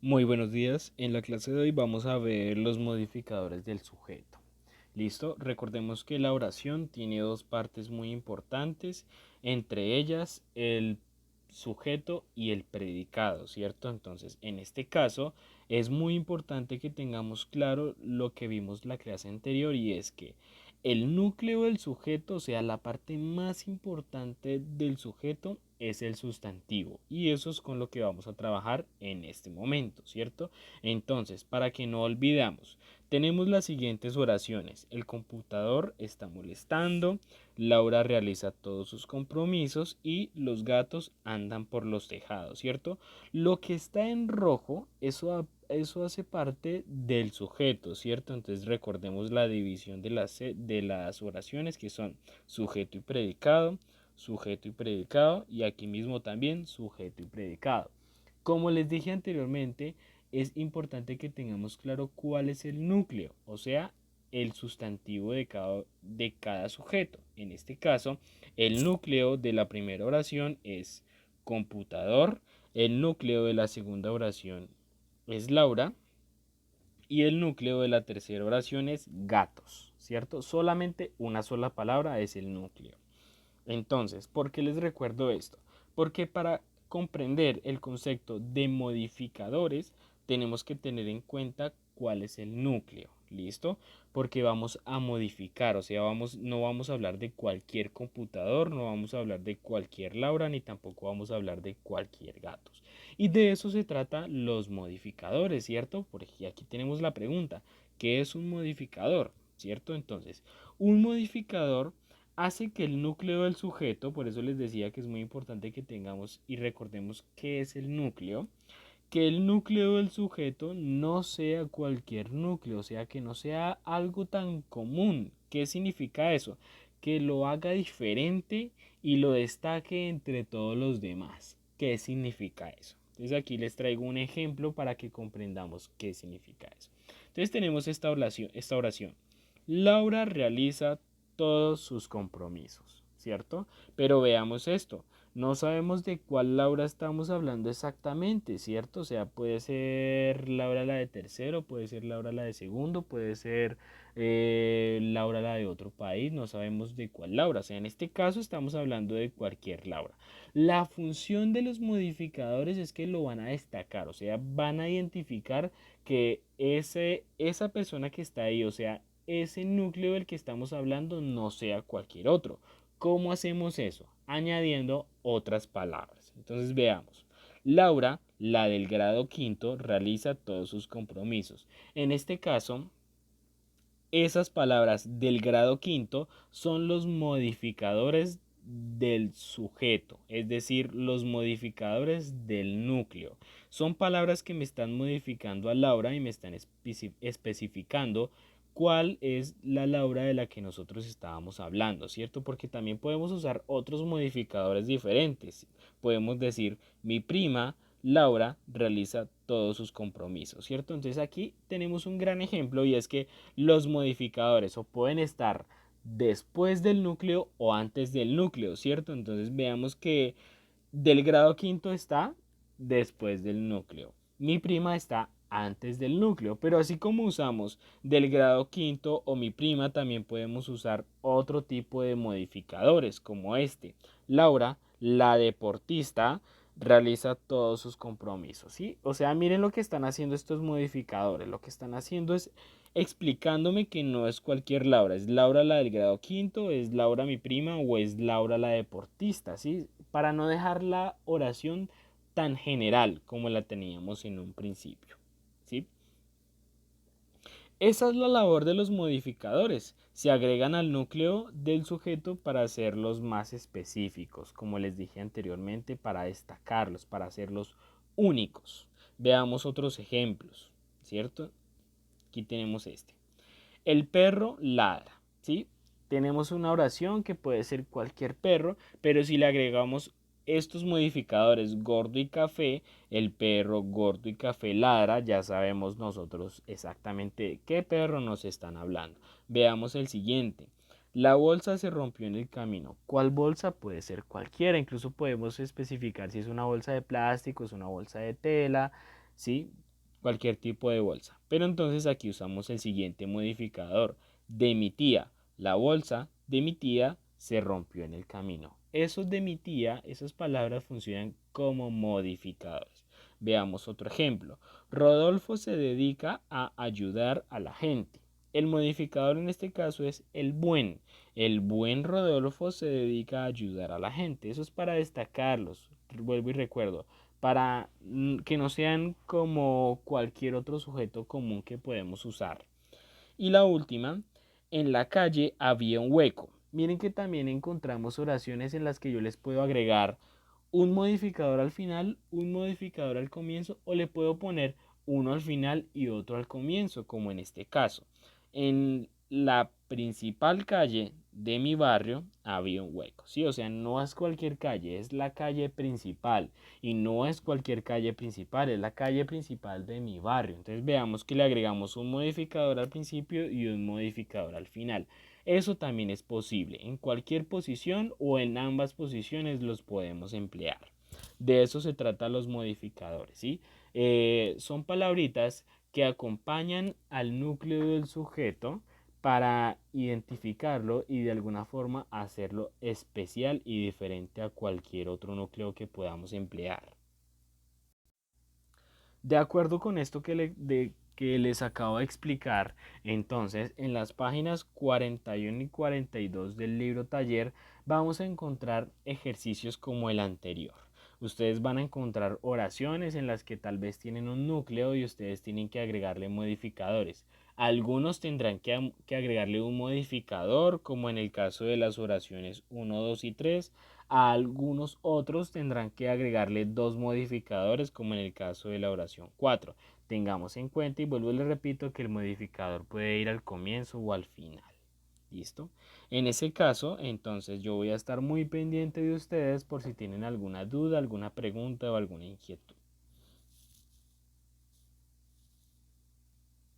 Muy buenos días. En la clase de hoy vamos a ver los modificadores del sujeto. ¿Listo? Recordemos que la oración tiene dos partes muy importantes, entre ellas el sujeto y el predicado, ¿cierto? Entonces, en este caso, es muy importante que tengamos claro lo que vimos la clase anterior y es que el núcleo del sujeto, o sea, la parte más importante del sujeto, es el sustantivo y eso es con lo que vamos a trabajar en este momento, ¿cierto? Entonces, para que no olvidamos, tenemos las siguientes oraciones. El computador está molestando, Laura realiza todos sus compromisos y los gatos andan por los tejados, ¿cierto? Lo que está en rojo, eso hace parte del sujeto, ¿cierto? Entonces recordemos la división de las oraciones que son sujeto y predicado, sujeto y predicado y aquí mismo también sujeto y predicado. Como les dije anteriormente, es importante que tengamos claro cuál es el núcleo, o sea, el sustantivo de cada sujeto. En este caso, el núcleo de la primera oración es computador, el núcleo de la segunda oración es Laura y el núcleo de la tercera oración es gatos, ¿cierto? Solamente una sola palabra es el núcleo. Entonces, ¿por qué les recuerdo esto? Porque para comprender el concepto de modificadores tenemos que tener en cuenta cuál es el núcleo, ¿listo? Porque vamos a modificar, o sea, no vamos a hablar de cualquier computador, no vamos a hablar de cualquier Laura, ni tampoco vamos a hablar de cualquier gatos. Y de eso se trata los modificadores, ¿cierto? Porque aquí tenemos la pregunta, ¿qué es un modificador? ¿Cierto? Entonces, un modificador hace que el núcleo del sujeto, por eso les decía que es muy importante que tengamos y recordemos qué es el núcleo, que el núcleo del sujeto no sea cualquier núcleo, o sea, que no sea algo tan común. ¿Qué significa eso? Que lo haga diferente y lo destaque entre todos los demás. ¿Qué significa eso? Entonces aquí les traigo un ejemplo para que comprendamos qué significa eso. Entonces tenemos esta oración. Laura realiza todos sus compromisos, ¿cierto? Pero veamos esto. No sabemos de cuál Laura estamos hablando exactamente, ¿cierto? O sea, puede ser Laura la de tercero, puede ser Laura la de segundo, puede ser Laura la de otro país, no sabemos de cuál Laura. O sea, en este caso estamos hablando de cualquier Laura. La función de los modificadores es que lo van a destacar, o sea, van a identificar que esa persona que está ahí, o sea, ese núcleo del que estamos hablando no sea cualquier otro. ¿Cómo hacemos eso? Añadiendo otras palabras. Entonces veamos. Laura, la del grado quinto, realiza todos sus compromisos. En este caso, esas palabras del grado quinto son los modificadores del sujeto, es decir, los modificadores del núcleo. Son palabras que me están modificando a Laura y me están especificando cuál es la Laura de la que nosotros estábamos hablando, ¿cierto? Porque también podemos usar otros modificadores diferentes. Podemos decir mi prima Laura realiza todos sus compromisos, ¿cierto? Entonces aquí tenemos un gran ejemplo y es que los modificadores o pueden estar después del núcleo o antes del núcleo, ¿cierto? Entonces veamos que del grado quinto está después del núcleo. Mi prima está antes del núcleo, pero así como usamos del grado quinto o mi prima, también podemos usar otro tipo de modificadores como este. Laura, la deportista, realiza todos sus compromisos, ¿sí? O sea, miren lo que están haciendo estos modificadores. Lo que están haciendo es explicándome que no es cualquier Laura, es Laura la del grado quinto, es Laura mi prima o es Laura la deportista, ¿sí? Para no dejar la oración tan general como la teníamos en un principio, ¿sí? Esa es la labor de los modificadores. Se agregan al núcleo del sujeto para hacerlos más específicos, como les dije anteriormente, para destacarlos, para hacerlos únicos. Veamos otros ejemplos, ¿cierto? Aquí tenemos este. El perro ladra, ¿sí? Tenemos una oración que puede ser cualquier perro, pero si le agregamos estos modificadores gordo y café, el perro gordo y café ladra, ya sabemos nosotros exactamente qué perro nos están hablando. Veamos el siguiente. La bolsa se rompió en el camino. ¿Cuál bolsa? Puede ser cualquiera, incluso podemos especificar si es una bolsa de plástico, es una bolsa de tela, ¿sí? cualquier tipo de bolsa. Pero entonces aquí usamos el siguiente modificador. De mi tía, la bolsa de mi tía se rompió en el camino. Esos de mi tía, esas palabras funcionan como modificadores. Veamos otro ejemplo. Rodolfo se dedica a ayudar a la gente. El modificador en este caso es el buen. El buen Rodolfo se dedica a ayudar a la gente. Eso es para destacarlos. Vuelvo y recuerdo. Para que no sean como cualquier otro sujeto común que podemos usar. Y la última, en la calle había un hueco. Miren que también encontramos oraciones en las que yo les puedo agregar un modificador al final, un modificador al comienzo, o le puedo poner uno al final y otro al comienzo, como en este caso. En la principal calle de mi barrio había un hueco, ¿sí? O sea, no es cualquier calle, es la calle principal. Y no es cualquier calle principal, es la calle principal de mi barrio. Entonces veamos que le agregamos un modificador al principio y un modificador al final. Eso también es posible. En cualquier posición o en ambas posiciones los podemos emplear. De eso se trata los modificadores, ¿sí? Son palabritas que acompañan al núcleo del sujeto para identificarlo y de alguna forma hacerlo especial y diferente a cualquier otro núcleo que podamos emplear. De acuerdo con esto que les acabo de explicar, entonces en las páginas 41 y 42 del libro taller vamos a encontrar ejercicios como el anterior. Ustedes van a encontrar oraciones en las que tal vez tienen un núcleo y ustedes tienen que agregarle modificadores. Algunos tendrán que agregarle un modificador, como en el caso de las oraciones 1, 2 y 3. A algunos otros tendrán que agregarle dos modificadores, como en el caso de la oración 4. Tengamos en cuenta y vuelvo y les repito que el modificador puede ir al comienzo o al final. ¿Listo? En ese caso, entonces yo voy a estar muy pendiente de ustedes por si tienen alguna duda, alguna pregunta o alguna inquietud.